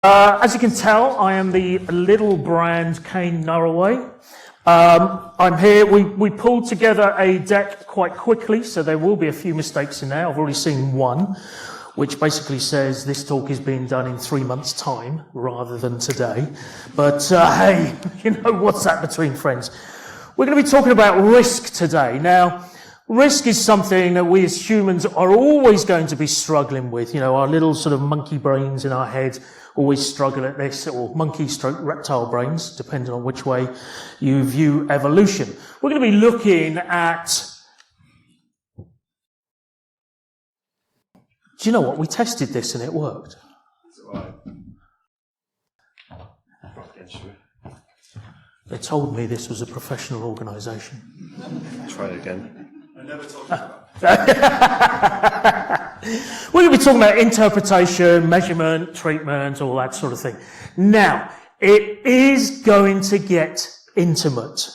As you can tell, I am the little brand Kane Norroway. I'm here. We pulled together a deck quite quickly, so there will be a few mistakes in there. I've already seen one, which basically says this talk is being done in 3 months' time rather than today. But hey, you know, what's that between friends? We're going to be talking about risk today. Now, risk is something that we as humans are always going to be struggling with. You know, our little sort of monkey brains in our head always struggle at this, or monkey/reptile brains, depending on which way you view evolution. We're going to be looking at... Do you know what? We tested this and it worked. Is it right? They told me this was a professional organisation. Try it again. I never told you that. We're going to be talking about interpretation, measurement, treatment, all that sort of thing. Now, it is going to get intimate.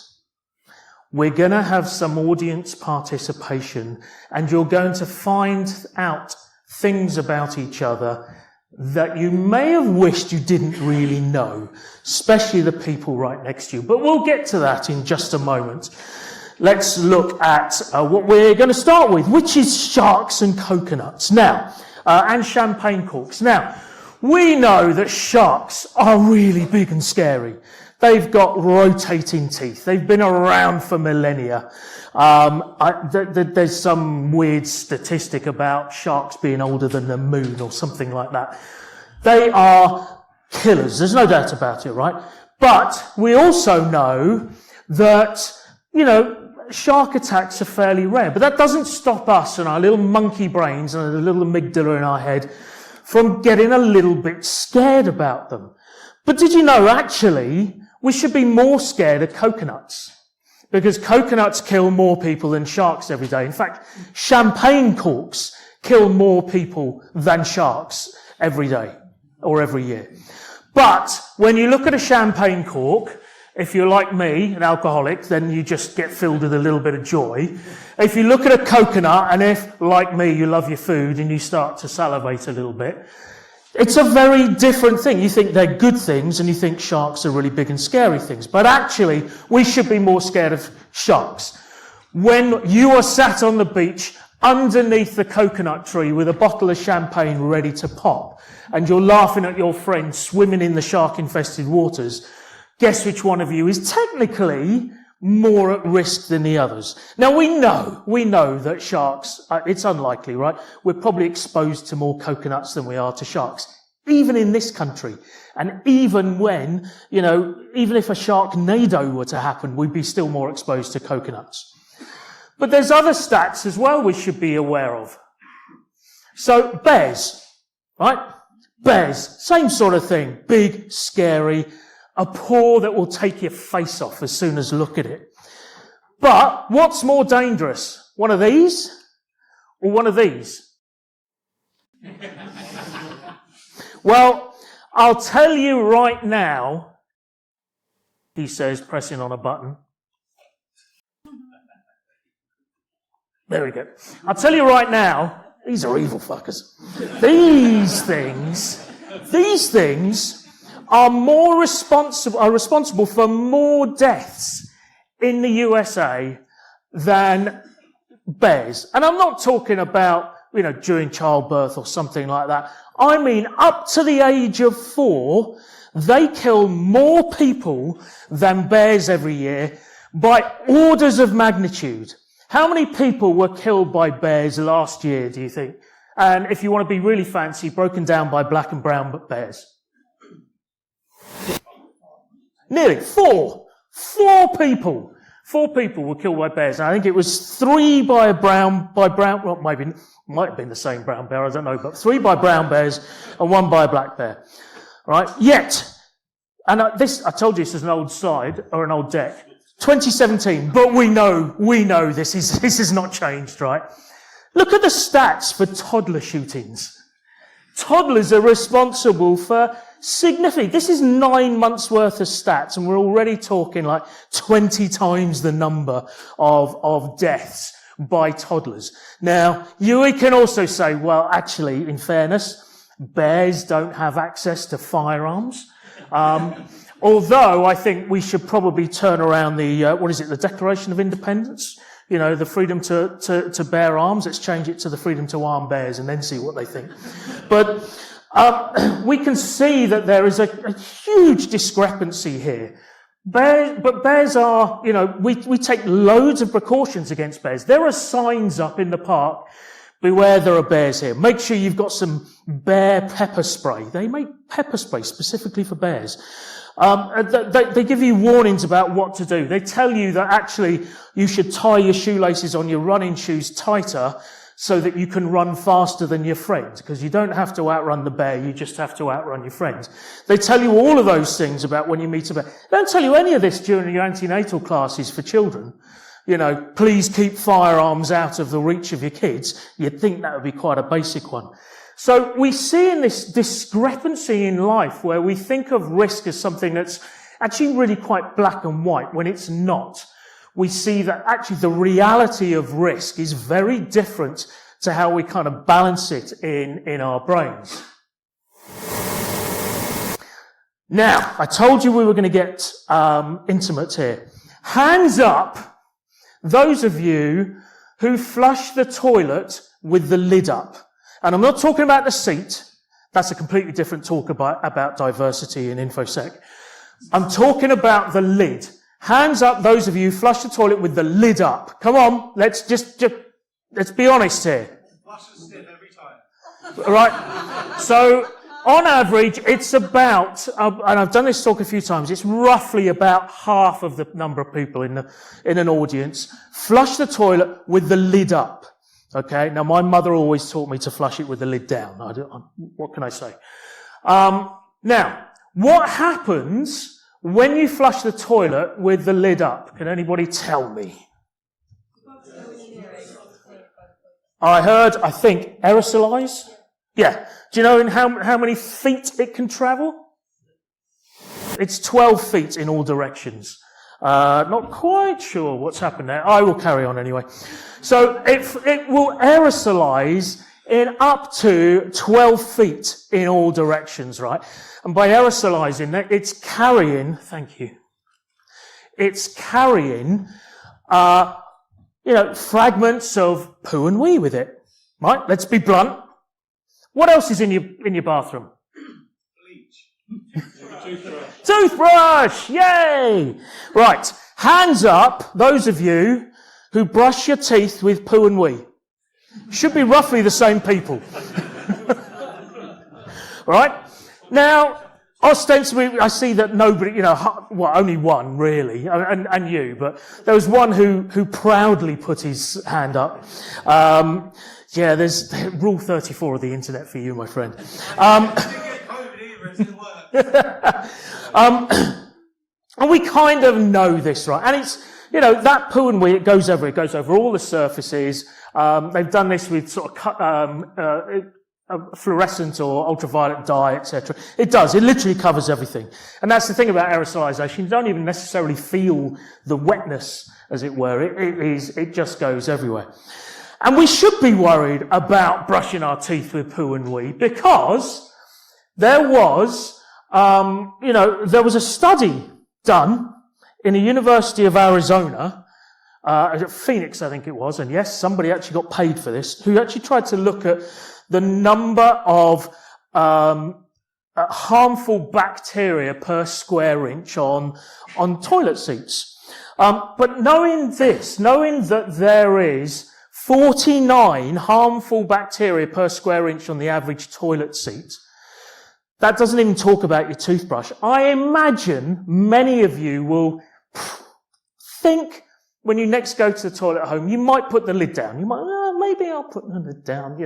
We're going to have some audience participation, and you're going to find out things about each other that you may have wished you didn't really know, especially the people right next to you. But we'll get to that in just a moment. Let's look at what we're going to start with, which is sharks and coconuts. Now, and champagne corks. Now, we know that sharks are really big and scary. They've got rotating teeth. They've been around for millennia. There's some weird statistic about sharks being older than the moon or something like that. They are killers. There's no doubt about it, right? But we also know that, you know, shark attacks are fairly rare. But that doesn't stop us and our little monkey brains and a little amygdala in our head from getting a little bit scared about them. But did you know, actually, we should be more scared of coconuts? Because coconuts kill more people than sharks every day. In fact, champagne corks kill more people than sharks every day or every year. But when you look at a champagne cork, if you're like me, an alcoholic, then you just get filled with a little bit of joy. If you look at a coconut, and if, like me, you love your food and you start to salivate a little bit, it's a very different thing. You think they're good things and you think sharks are really big and scary things. But actually, we should be more scared of sharks. When you are sat on the beach underneath the coconut tree with a bottle of champagne ready to pop, and you're laughing at your friend swimming in the shark-infested waters, guess which one of you is technically more at risk than the others? Now, we know that sharks, it's unlikely, right? We're probably exposed to more coconuts than we are to sharks, even in this country. And even when, you know, even if a sharknado were to happen, we'd be still more exposed to coconuts. But there's other stats as well we should be aware of. So, bears, right? Bears, same sort of thing. Big, scary, a paw that will take your face off as soon as you look at it. But what's more dangerous? One of these or one of these? Well, I'll tell you right now, he says, pressing on a button. There we go. I'll tell you right now, these are evil fuckers. These things are responsible for more deaths in the USA than bears. And I'm not talking about, you know, during childbirth or something like that. I mean, up to the age of 4, they kill more people than bears every year by orders of magnitude. How many people were killed by bears last year, do you think? And if you want to be really fancy, broken down by black and brown bears. Nearly 4 people. 4 people were killed by bears. And I think it was 3 by brown, well, maybe, might have been the same brown bear, I don't know, but 3 by brown bears and 1 by a black bear. Right? Yet, and I told you this is an old slide, or an old deck, 2017, but we know this has not changed, right? Look at the stats for toddler shootings. Toddlers are responsible for significant. This is 9 months worth of stats, and we're already talking like 20 times the number of deaths by toddlers. Now, we can also say, well, actually, in fairness, Bears don't have access to firearms. Although I think we should probably turn around the Declaration of Independence? You know, the freedom to bear arms. Let's change it to the freedom to arm bears and then see what they think. But we can see that there is a huge discrepancy here. Bears are, you know, we take loads of precautions against bears. There are signs up in the park, beware there are bears here. Make sure you've got some bear pepper spray. They make pepper spray specifically for bears. They give you warnings about what to do. They tell you that actually you should tie your shoelaces on your running shoes tighter so that you can run faster than your friends, because you don't have to outrun the bear, you just have to outrun your friends. They tell you all of those things about when you meet a bear. They don't tell you any of this during your antenatal classes for children. You know, please keep firearms out of the reach of your kids. You'd think that would be quite a basic one. So we see in this discrepancy in life where we think of risk as something that's actually really quite black and white when it's not. We see that actually the reality of risk is very different to how we kind of balance it in our brains. Now, I told you we were going to get intimate here. Hands up, those of you who flush the toilet with the lid up. And I'm not talking about the seat. That's a completely different talk about diversity in InfoSec. I'm talking about the lid. Hands up, those of you who flush the toilet with the lid up. Come on, let's be honest here. Flush the stiff every time. All right. So, on average, it's about, and I've done this talk a few times, it's roughly about half of the number of people in an audience flush the toilet with the lid up. Okay. Now, my mother always taught me to flush it with the lid down. What can I say? Now, what happens when you flush the toilet with the lid up? Can anybody tell me? I think, aerosolize? Yeah. Do you know in how many feet it can travel? It's 12 feet in all directions. Not quite sure what's happened there. I will carry on anyway. So it will aerosolize in up to 12 feet in all directions, right? And by aerosolizing, it's carrying, thank you, it's carrying, fragments of poo and wee with it, right? Let's be blunt. What else is in your bathroom? Bleach. Toothbrush! Yay! Right. Hands up, those of you who brush your teeth with poo and wee. Should be roughly the same people. Right? Now, ostensibly, I see that nobody, only one really, and you, but there was one who proudly put his hand up. There's rule 34 of the internet for you, my friend. And we kind of know this, right? And it's, that poo and wee, it goes over all the surfaces. They've done this with sort of fluorescent or ultraviolet dye, etc. It does. It literally covers everything. And that's the thing about aerosolization. You don't even necessarily feel the wetness, as it were. It just goes everywhere. And we should be worried about brushing our teeth with poo and wee because there was a study done in the University of Arizona, Phoenix, I think it was, and yes, somebody actually got paid for this, who actually tried to look at the number of harmful bacteria per square inch on toilet seats. But knowing that there is 49 harmful bacteria per square inch on the average toilet seat, that doesn't even talk about your toothbrush. I imagine many of you will think when you next go to the toilet at home, you might put the lid down. You might, maybe I'll put the lid down.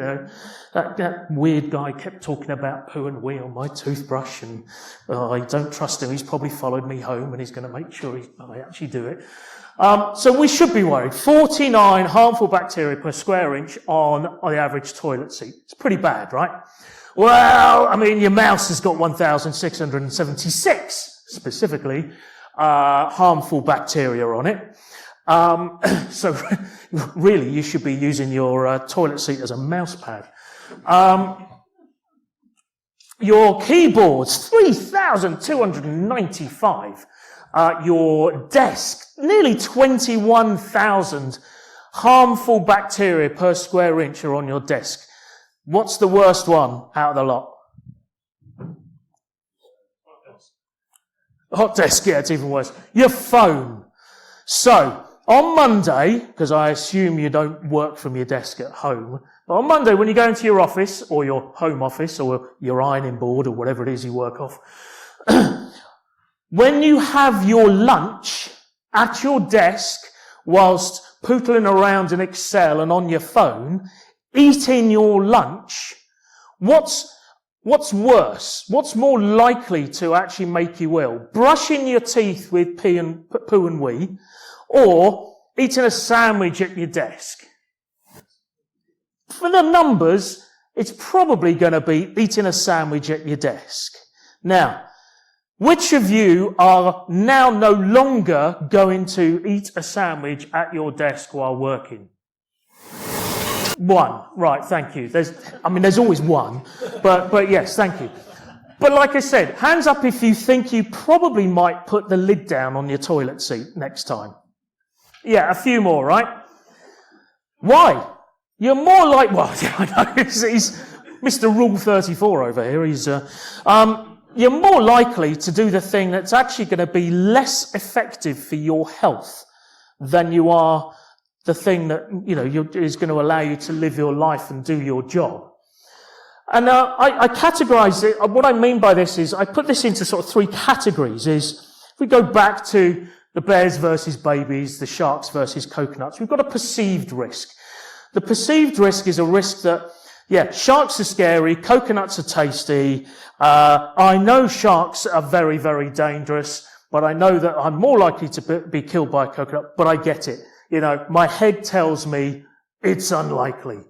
That weird guy kept talking about poo and wee on my toothbrush, and I don't trust him. He's probably followed me home, and he's going to make sure I actually do it. So we should be worried. 49 harmful bacteria per square inch on the average toilet seat. It's pretty bad, right? Well, I mean, your mouse has got 1,676 specifically harmful bacteria on it. So really, you should be using your toilet seat as a mouse pad. Your keyboards, 3,295. Your desk, nearly 21,000 harmful bacteria per square inch are on your desk. What's the worst one out of the lot? Hot desk, yeah, it's even worse. Your phone. So, on Monday, because I assume you don't work from your desk at home, but on Monday when you go into your office, or your home office, or your ironing board, or whatever it is you work off, when you have your lunch at your desk, whilst pootling around in Excel and on your phone, eating your lunch, what's worse? What's more likely to actually make you ill? Brushing your teeth with poo and wee, or eating a sandwich at your desk? For the numbers, it's probably going to be eating a sandwich at your desk. Now, which of you are now no longer going to eat a sandwich at your desk while working? One. Right, thank you. There's always one. But yes, thank you. But like I said, hands up if you think you probably might put the lid down on your toilet seat next time. Yeah, a few more, right? Why? You're more like, well, I know, he's Mr. Rule 34 over here. You're more likely to do the thing that's actually going to be less effective for your health than you are the thing that, is going to allow you to live your life and do your job. And I categorize it. What I mean by this is I put this into sort of three categories. If we go back to the bears versus babies, the sharks versus coconuts, we've got a perceived risk. The perceived risk is a risk that, sharks are scary, coconuts are tasty. I know sharks are very, very dangerous, but I know that I'm more likely to be killed by a coconut, but I get it. My head tells me it's unlikely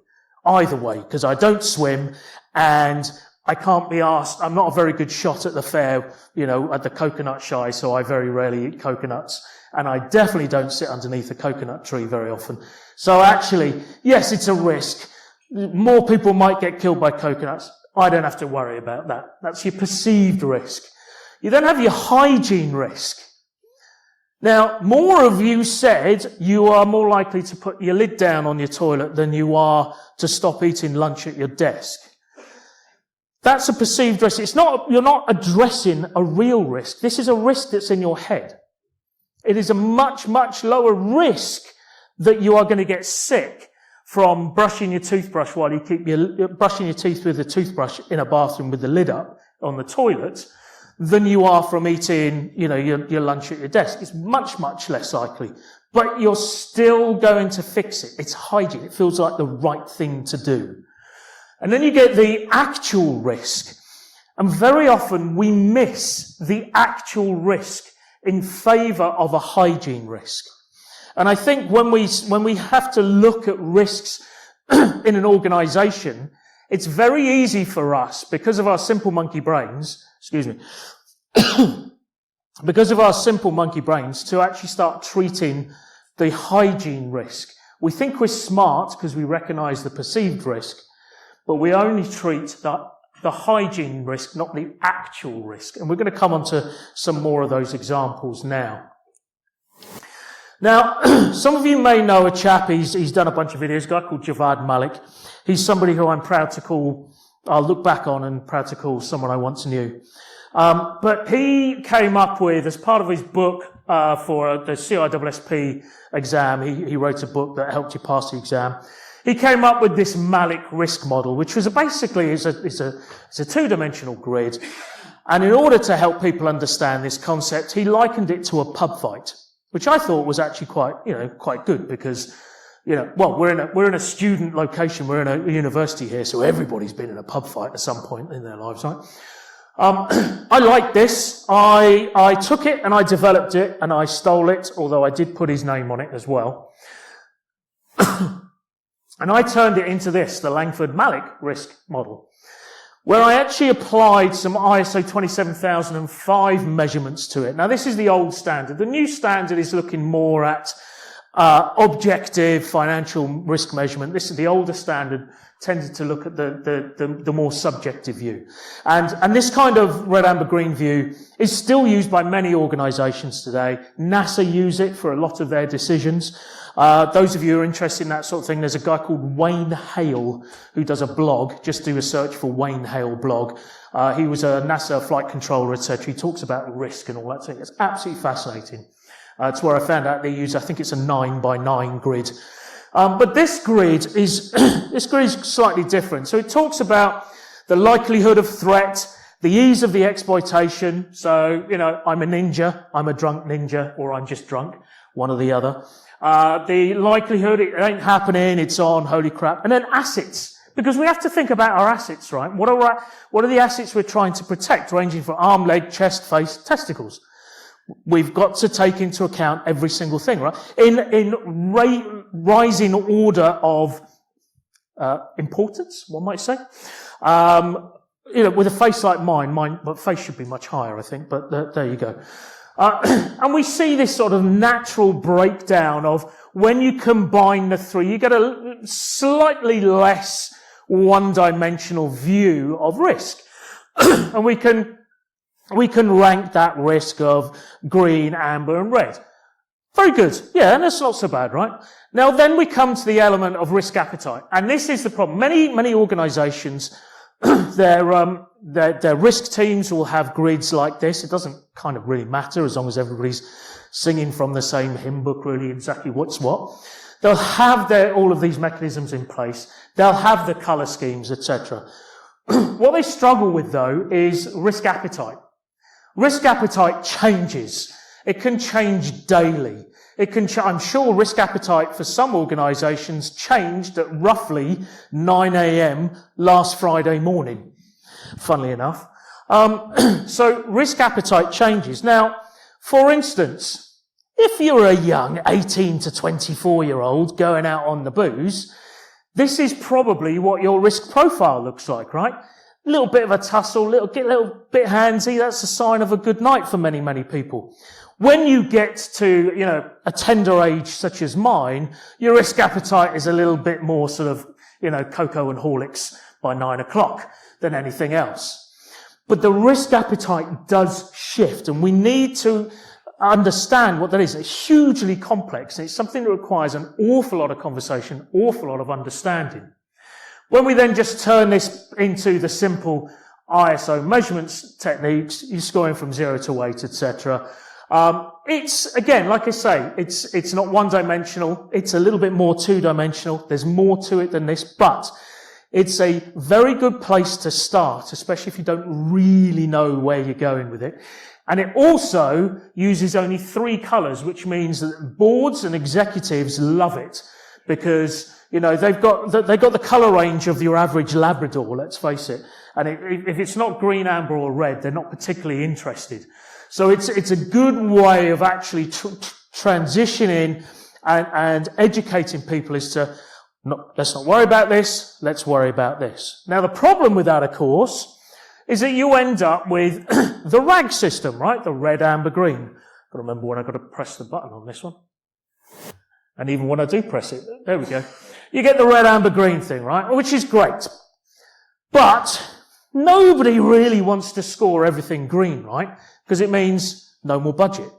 either way, because I don't swim and I can't be asked. I'm not a very good shot at the fair, at the coconut shy, so I very rarely eat coconuts. And I definitely don't sit underneath a coconut tree very often. So actually, yes, it's a risk. More people might get killed by coconuts. I don't have to worry about that. That's your perceived risk. You then have your hygiene risk. Now, more of you said you are more likely to put your lid down on your toilet than you are to stop eating lunch at your desk. That's a perceived risk. You're not addressing a real risk. This is a risk that's in your head. It is a much, much lower risk that you are going to get sick from brushing your toothbrush while you keep brushing your teeth with a toothbrush in a bathroom with the lid up on the toilet than you are from eating, your lunch at your desk. It's much, much less likely. But you're still going to fix it. It's hygiene. It feels like the right thing to do. And then you get the actual risk. And very often we miss the actual risk in favour of a hygiene risk. And I think when we have to look at risks in an organisation, it's very easy for us, because of our simple monkey brains, because of our simple monkey brains, to actually start treating the hygiene risk. We think we're smart because we recognise the perceived risk, but we only treat the hygiene risk, not the actual risk. And we're going to come on to some more of those examples now. Now, some of you may know a chap, he's done a bunch of videos, a guy called Javad Malik. He's somebody who I'll look back on and proud to call someone I once knew. But he came up with, as part of his book for the CISSP exam, he wrote a book that helped you pass the exam. He came up with this Malik risk model, which was basically it's a two-dimensional grid. And in order to help people understand this concept, he likened it to a pub fight, which I thought was actually quite good because, we're in a student location, we're in a university here, so everybody's been in a pub fight at some point in their lives, right? I like this. I took it and I developed it and I stole it, although I did put his name on it as well. And I turned it into the Langford Malik risk model, where I actually applied some ISO 27005 measurements to it. Now, this is the old standard. The new standard is looking more at objective financial risk measurement. This is the older standard, tended to look at the more subjective view. And this kind of red, amber, green view is still used by many organizations today. NASA use it for a lot of their decisions. Those of you who are interested in that sort of thing, there's a guy called Wayne Hale who does a blog. Just do a search for Wayne Hale blog. He was a NASA flight controller, etc. He talks about risk and all that thing. It's absolutely fascinating. It's where I found out they use, I think it's a 9x9 grid. But this grid is slightly different. So it talks about the likelihood of threat, the ease of the exploitation. So, I'm a ninja, I'm a drunk ninja, or I'm just drunk, one or the other. The likelihood, it ain't happening, it's on, holy crap. And then assets. Because we have to think about our assets, right? What are the assets we're trying to protect, ranging from arm, leg, chest, face, testicles? We've got to take into account every single thing, right? In rising order of importance, one might say. With a face like mine, but face should be much higher, I think, but there you go. And we see this sort of natural breakdown of when you combine the three, you get a slightly less one-dimensional view of risk. And we can rank that risk of green, amber, and red. Very good. Yeah, and that's not so bad, right? Now, then we come to the element of risk appetite. And this is the problem. Many organizations, their risk teams will have grids like this. It doesn't kind of really matter as long as everybody's singing from the same hymn book, really, exactly what's what. They'll have all of these mechanisms in place. They'll have the color schemes, etc. What they struggle with, though, is risk appetite. Risk appetite changes. It can change daily. I'm sure risk appetite for some organizations changed at roughly 9 a.m. last Friday morning, funnily enough. So risk appetite changes. Now, for instance, if you're a young 18 to 24-year-old going out on the booze, this is probably what your risk profile looks like, right? A little bit of a tussle, little bit handsy, that's a sign of a good night for many, many people. When you get to, a tender age such as mine, your risk appetite is a little bit more sort of, cocoa and Horlicks by 9 o'clock than anything else. But the risk appetite does shift, and we need to understand what that is. It's hugely complex, and it's something that requires an awful lot of conversation, awful lot of understanding. When we then just turn this into the simple ISO measurements techniques, you're scoring from 0 to 8, etc. It's, again, like I say, it's not one-dimensional. It's a little bit more two-dimensional. There's more to it than this, but it's a very good place to start, especially if you don't really know where you're going with it. And it also uses only 3 colors, which means that boards and executives love it because, they've got the color range of your average Labrador, let's face it. And if it's not green, amber, or red, they're not particularly interested. So it's a good way of actually transitioning and educating people as to, let's not worry about this, let's worry about this. Now, the problem with that, of course, is that you end up with the RAG system, right? The red, amber, green. Got to remember when I've got to press the button on this one. And even when I do press it, there we go. You get the red, amber, green thing, right? Which is great. But nobody really wants to score everything green, right? Because it means no more budget.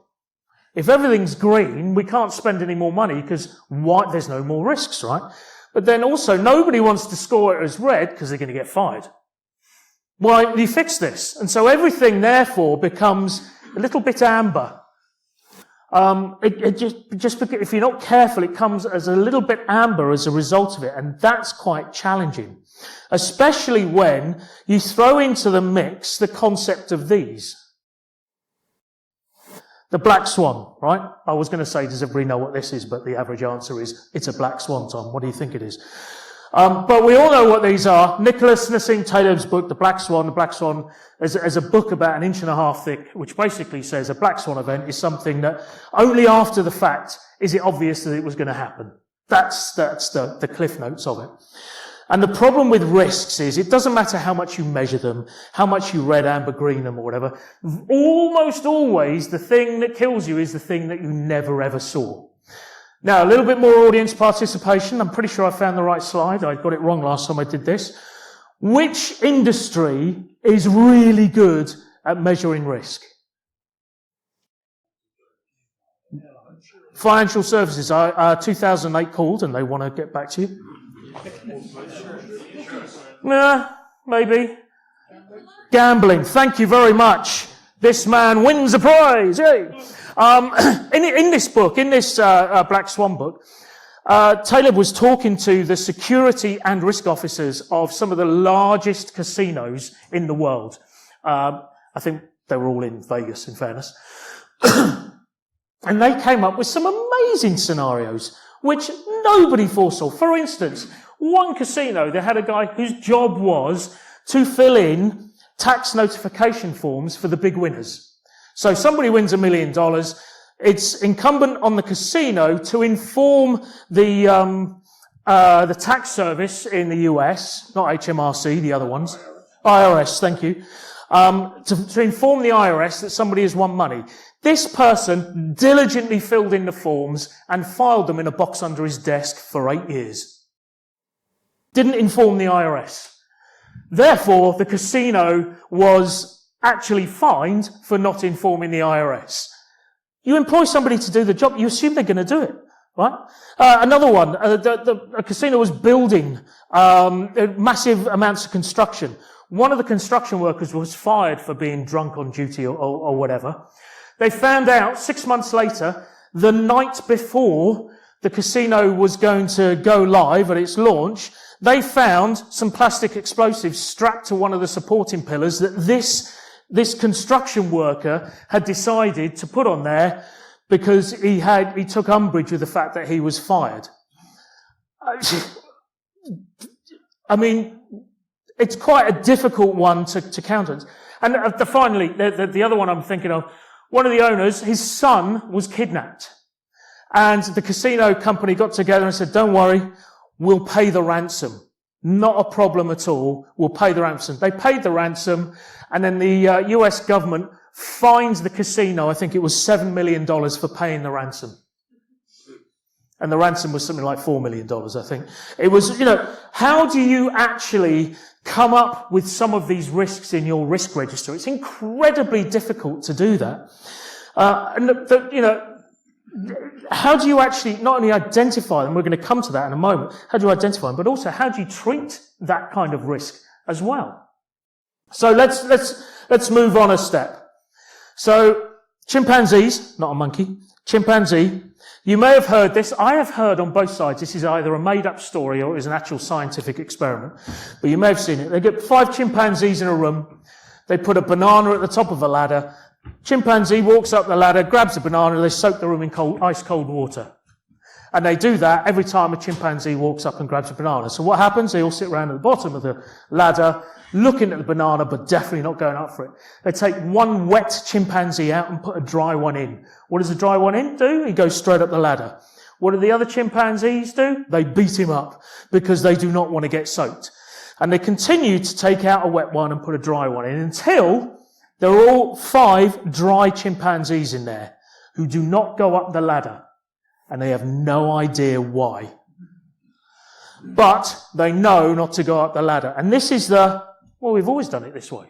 If everything's green, we can't spend any more money because there's no more risks, right? But then also nobody wants to score it as red because they're going to get fired. Why do you fix this? And so everything therefore becomes a little bit amber. Just because if you're not careful, it comes as a little bit amber as a result of it, and that's quite challenging. Especially when you throw into the mix the concept of these. The black swan, right? I was going to say, does everybody know what this is? But the average answer is, it's a black swan, Tom. What do you think it is? But we all know what these are. Nicholas Nassim Taleb's book, The Black Swan is a book about 1.5 inches thick, which basically says a black swan event is something that only after the fact is it obvious that it was going to happen. That's the cliff notes of it. And the problem with risks is it doesn't matter how much you measure them, how much you red, amber, green them or whatever. Almost always the thing that kills you is the thing that you never ever saw. Now, a little bit more audience participation. I'm pretty sure I found the right slide. I got it wrong last time I did this. Which industry is really good at measuring risk? Financial services. 2008 called and they want to get back to you. Nah, maybe. Gambling. Thank you very much. This man wins a prize. Yay. In this book, in this Black Swan book, Taylor was talking to the security and risk officers of some of the largest casinos in the world. I think they were all in Vegas, in fairness. And they came up with some amazing scenarios, which nobody foresaw. For instance, one casino, they had a guy whose job was to fill in tax notification forms for the big winners. So somebody wins $1 million. It's incumbent on the casino to inform the tax service in the US, not HMRC, the other ones. IRS, thank you. To inform the IRS that somebody has won money. This person diligently filled in the forms and filed them in a box under his desk for 8 years. Didn't inform the IRS. Therefore, the casino was actually fined for not informing the IRS. You employ somebody to do the job, you assume they're going to do it, right? Another one, a casino was building massive amounts of construction. One of the construction workers was fired for being drunk on duty or whatever. They found out 6 months later, the night before the casino was going to go live at its launch, they found some plastic explosives strapped to one of the supporting pillars that this construction worker had decided to put on there because he took umbrage with the fact that he was fired. I mean, it's quite a difficult one to counter. And finally, the other one I'm thinking of, one of the owners, his son was kidnapped. And the casino company got together and said, don't worry, we'll pay the ransom. Not a problem at all. We'll pay the ransom. They paid the ransom, and then the US government fined the casino, I think it was $7 million for paying the ransom. And the ransom was something like $4 million, I think. It was, how do you actually come up with some of these risks in your risk register? It's incredibly difficult to do that. How do you actually not only identify them, we're going to come to that in a moment, how do you identify them, but also how do you treat that kind of risk as well? So let's move on a step. So chimpanzees, not a monkey, chimpanzee, you may have heard this. I have heard on both sides this is either a made-up story or it is an actual scientific experiment, but you may have seen it. They get 5 chimpanzees in a room, they put a banana at the top of a ladder. Chimpanzee walks up the ladder, grabs a banana, they soak the room in ice cold water. And they do that every time a chimpanzee walks up and grabs a banana. So what happens? They all sit around at the bottom of the ladder, looking at the banana, but definitely not going up for it. They take one wet chimpanzee out and put a dry one in. What does the dry one do? He goes straight up the ladder. What do the other chimpanzees do? They beat him up because they do not want to get soaked. And they continue to take out a wet one and put a dry one in until there are all 5 dry chimpanzees in there who do not go up the ladder. And they have no idea why. But they know not to go up the ladder. And this is we've always done it this way.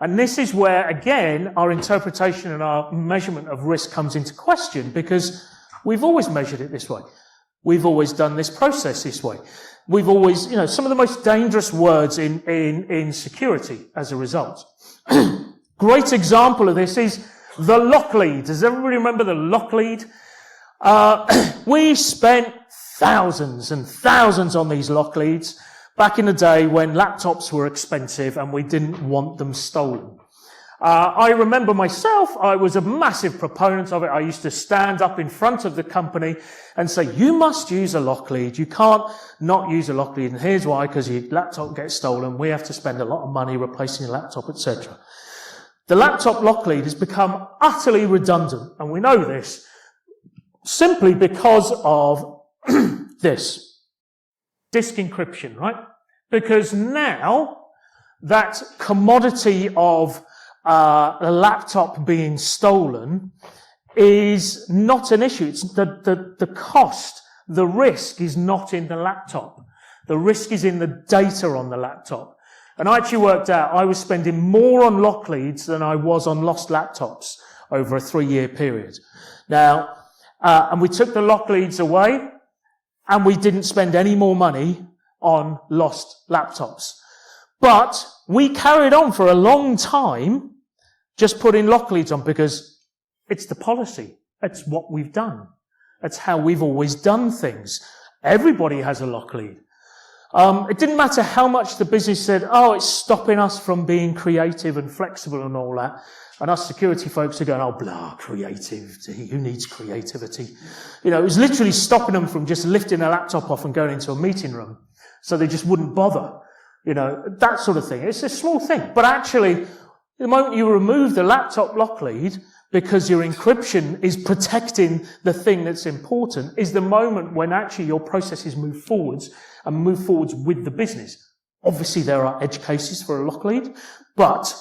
And this is where, again, our interpretation and our measurement of risk comes into question, because we've always measured it this way. We've always done this process this way. We've always, some of the most dangerous words in security as a result. Great example of this is the lock lead. Does everybody remember the lock lead? We spent thousands and thousands on these lock leads back in the day when laptops were expensive and we didn't want them stolen. I remember myself, I was a massive proponent of it. I used to stand up in front of the company and say, you must use a lock lead. You can't not use a lock lead. And here's why, because your laptop gets stolen. We have to spend a lot of money replacing your laptop, etc. The laptop lock lead has become utterly redundant. And we know this simply because of this. Disk encryption, right? Because now that commodity of the laptop being stolen is not an issue. It's the cost, the risk is not in the laptop. The risk is in the data on the laptop. And I actually worked out I was spending more on lock leads than I was on lost laptops over a 3-year period. Now, and we took the lock leads away, and we didn't spend any more money on lost laptops. But we carried on for a long time just putting lock leads on because it's the policy. It's what we've done. That's how we've always done things. Everybody has a lock lead. It didn't matter how much the business said, oh, it's stopping us from being creative and flexible and all that. And us security folks are going, oh, blah, creativity. Who needs creativity? You know, it was literally stopping them from just lifting a laptop off and going into a meeting room. So they just wouldn't bother. You know, that sort of thing. It's a small thing. But actually, the moment you remove the laptop lock lead, because your encryption is protecting the thing that's important, is the moment when actually your processes move forwards and move forwards with the business. Obviously, there are edge cases for a lock lead, but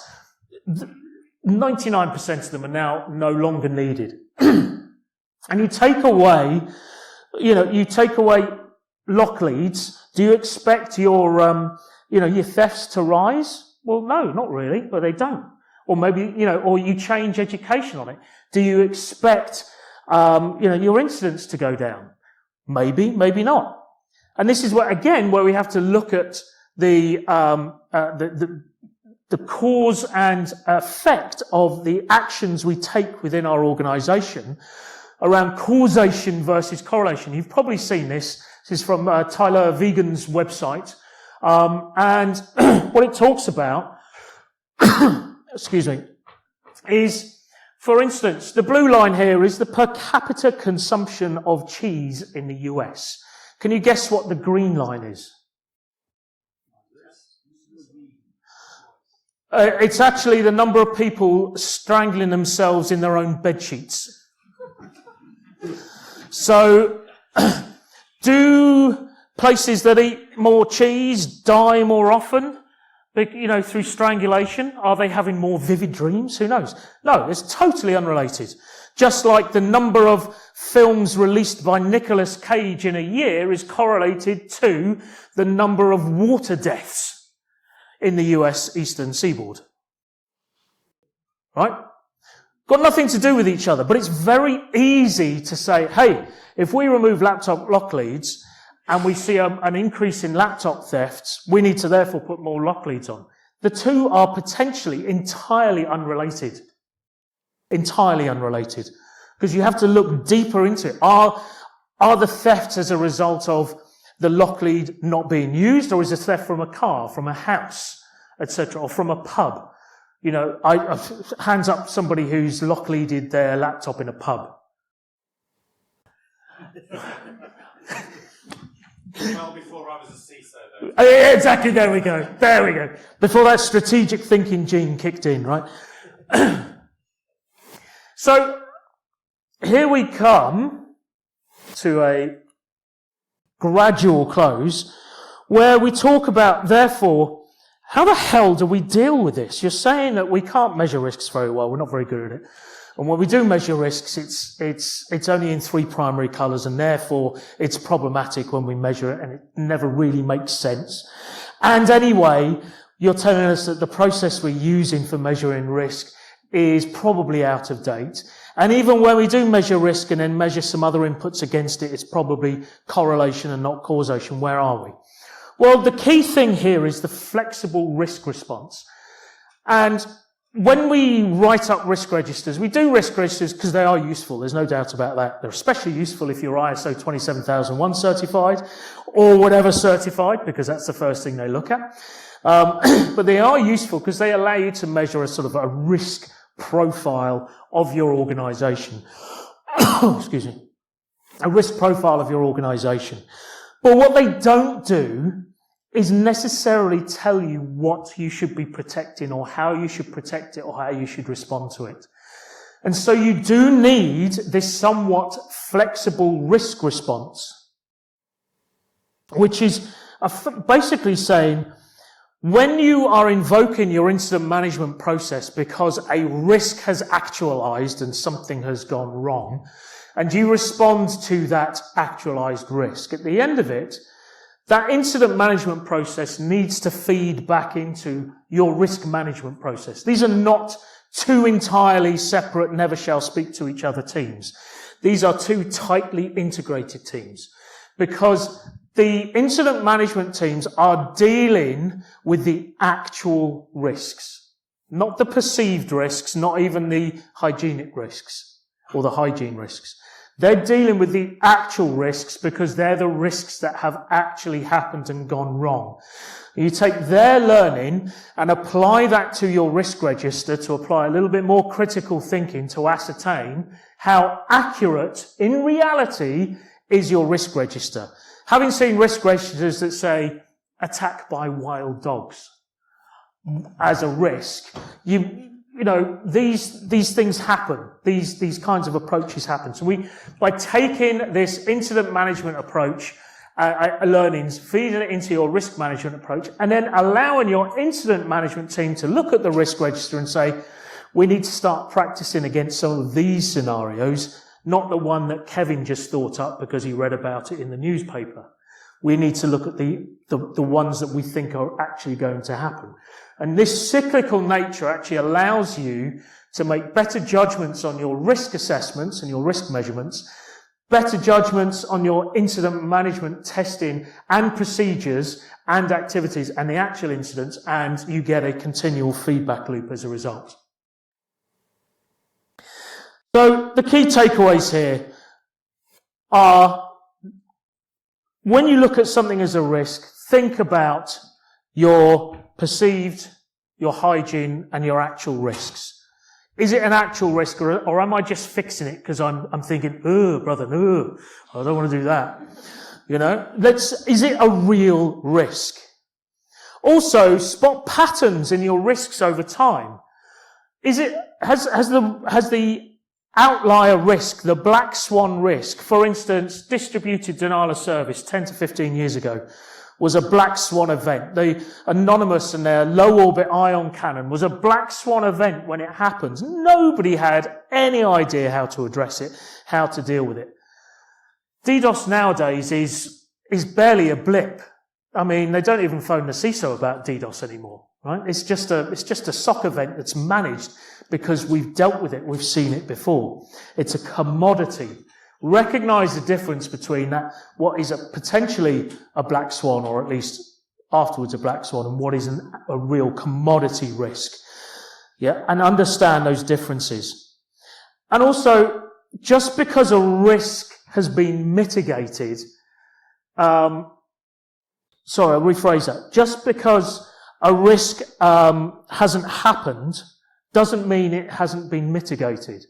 99% of them are now no longer needed. And you take away lock leads. Do you expect your thefts to rise? Well, no, not really, but they don't. Or maybe, or you change education on it. Do you expect, your incidents to go down? Maybe, maybe not. And this is where we have to look at the cause and effect of the actions we take within our organization around causation versus correlation. You've probably seen this. This is from Tyler Vegan's website. And what it talks about, is, for instance, the blue line here is the per capita consumption of cheese in the US. Can you guess what the green line is? It's actually the number of people strangling themselves in their own bed sheets. So, do places that eat more cheese die more often? Through strangulation? Are they having more vivid dreams? Who knows? No, it's totally unrelated. Just like the number of films released by Nicolas Cage in a year is correlated to the number of water deaths in the US Eastern Seaboard. Right? Got nothing to do with each other, but it's very easy to say, hey, if we remove laptop lock leads, and we see an increase in laptop thefts, we need to therefore put more lock leads on. The two are potentially entirely unrelated. Entirely unrelated. Because you have to look deeper into it. Are the thefts as a result of the lock lead not being used, or is it theft from a car, from a house, etc., or from a pub? Hands up somebody who's lock leaded their laptop in a pub. Well, before I was a CISO, though. Yeah, exactly, there we go. Before that strategic thinking gene kicked in, right? So, here we come to a gradual close where we talk about, therefore, how the hell do we deal with this? You're saying that we can't measure risks very well. We're not very good at it. And when we do measure risks, it's only in 3 primary colours, and therefore it's problematic when we measure it, and it never really makes sense. And anyway, you're telling us that the process we're using for measuring risk is probably out of date. And even when we do measure risk and then measure some other inputs against it, it's probably correlation and not causation. Where are we? Well, the key thing here is the flexible risk response. And when we write up risk registers, we do risk registers because they are useful. There's no doubt about that. They're especially useful if you're ISO 27001 certified or whatever certified, because that's the first thing they look at. But they are useful because they allow you to measure a sort of a risk profile of your organization. Excuse me. A risk profile of your organization. But what they don't do is necessarily tell you what you should be protecting or how you should protect it or how you should respond to it. And so you do need this somewhat flexible risk response, which is basically saying, When you are invoking your incident management process because a risk has actualized and something has gone wrong, and you respond to that actualized risk, at the end of it, that incident management process needs to feed back into your risk management process. These are not two entirely separate, never shall speak to each other teams. These are two tightly integrated teams, because the incident management teams are dealing with the actual risks, not the perceived risks, not even the hygienic risks or the hygiene risks. They're dealing with the actual risks because they're the risks that have actually happened and gone wrong. You take their learning and apply that to your risk register to apply a little bit more critical thinking to ascertain how accurate, in reality, is your risk register. Having seen risk registers that say attack by wild dogs as a risk, you know, these things happen. These kinds of approaches happen. So by taking this incident management approach, learnings, feeding it into your risk management approach, and then allowing your incident management team to look at the risk register and say, we need to start practicing against some of these scenarios, not the one that Kevin just thought up because he read about it in the newspaper. We need to look at the ones that we think are actually going to happen. And this cyclical nature actually allows you to make better judgments on your risk assessments and your risk measurements, better judgments on your incident management testing and procedures and activities and the actual incidents, and you get a continual feedback loop as a result. So the key takeaways here are, when you look at something as a risk, think about your perceived, your hygiene, and your actual risks. Is it an actual risk, or am I just fixing it because I'm thinking, oh, brother, no, I don't want to do that. You know, is it a real risk? Also, spot patterns in your risks over time. Has the outlier risk, the black swan risk, for instance, distributed denial of service 10 to 15 years ago, was a black swan event. The Anonymous and their low orbit ion cannon was a black swan event when it happened. Nobody had any idea how to address it, how to deal with it. DDoS nowadays is barely a blip. I mean, they don't even phone the CISO about DDoS anymore, right? It's just a SOC event that's managed because we've dealt with it. We've seen it before. It's a commodity. Recognize the difference between that, what is potentially a black swan, or at least afterwards a black swan, and what is a real commodity risk. Yeah, and understand those differences. And also, just because a risk has been mitigated, I'll rephrase that. Just because a risk hasn't happened doesn't mean it hasn't been mitigated.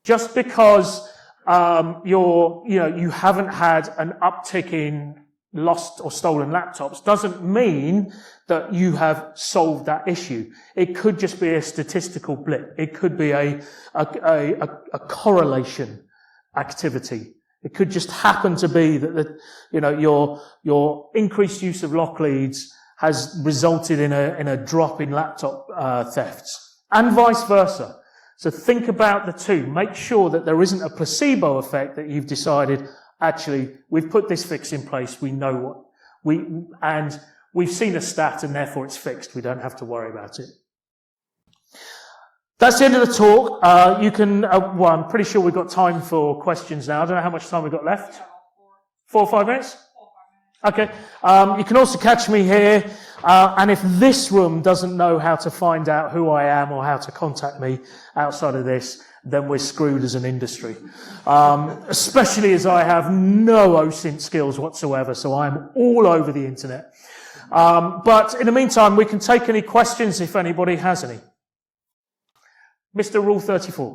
Just because you haven't had an uptick in lost or stolen laptops doesn't mean that you have solved that issue. It could just be a statistical blip. It could be a correlation activity. It could just happen to be that your increased use of lock leads has resulted in a drop in laptop thefts, and vice versa. So think about the two. Make sure that there isn't a placebo effect that you've decided, actually, we've put this fix in place, we know and we've seen a stat and therefore it's fixed. We don't have to worry about it. That's the end of the talk. I'm pretty sure we've got time for questions now. I don't know how much time we've got left. 4 or 5 minutes? Okay. You can also catch me here. And if this room doesn't know how to find out who I am or how to contact me outside of this, then we're screwed as an industry. Especially as I have no OSINT skills whatsoever, so I'm all over the internet. But in the meantime, we can take any questions if anybody has any. Mr. Rule 34.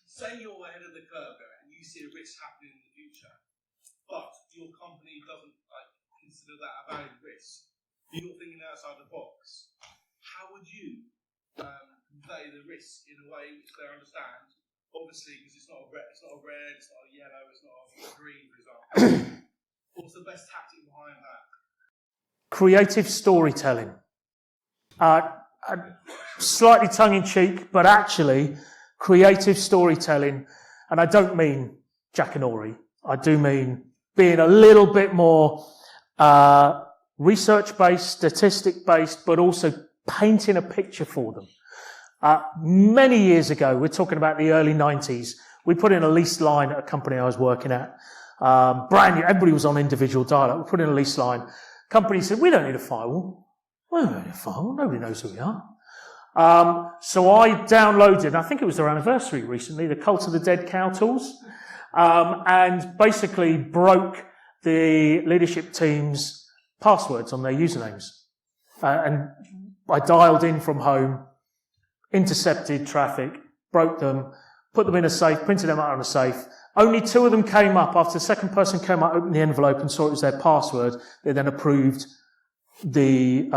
Say you're ahead of the curve and you see a risk happening in the future, but your company doesn't consider that a valid risk. You're thinking outside the box. How would you convey the risk in a way which they understand? Obviously, because it's not a red, it's not a yellow, it's not a green, for example. What's the best tactic behind that? creative storytelling. Slightly tongue-in-cheek, but actually creative storytelling. And I don't mean Jackanory. I do mean being a little bit more research-based, statistic-based, but also painting a picture for them. Many years ago, we're talking about the early 90s, we put in a lease line at a company I was working at. Brand new, everybody was on individual dial-up. We put in a lease line. Company said, we don't need a firewall. We don't need a firewall. Nobody knows who we are. So I downloaded, I think it was their anniversary recently, the Cult of the Dead Cow tools, and basically broke the leadership team's passwords on their usernames. And I dialed in from home, intercepted traffic, broke them, put them in a safe, printed them out on a safe. Only 2 of them came up. After the second person came up, opened the envelope and saw it was their password, they then approved the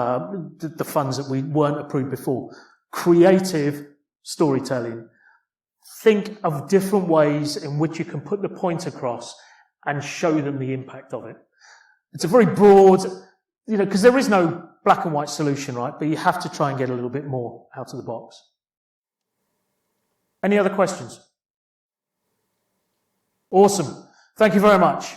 funds that we weren't approved before. Creative storytelling. Think of different ways in which you can put the point across and show them the impact of it. It's a very broad, because there is no black and white solution, right? But you have to try and get a little bit more out of the box. Any other questions? Awesome. Thank you very much.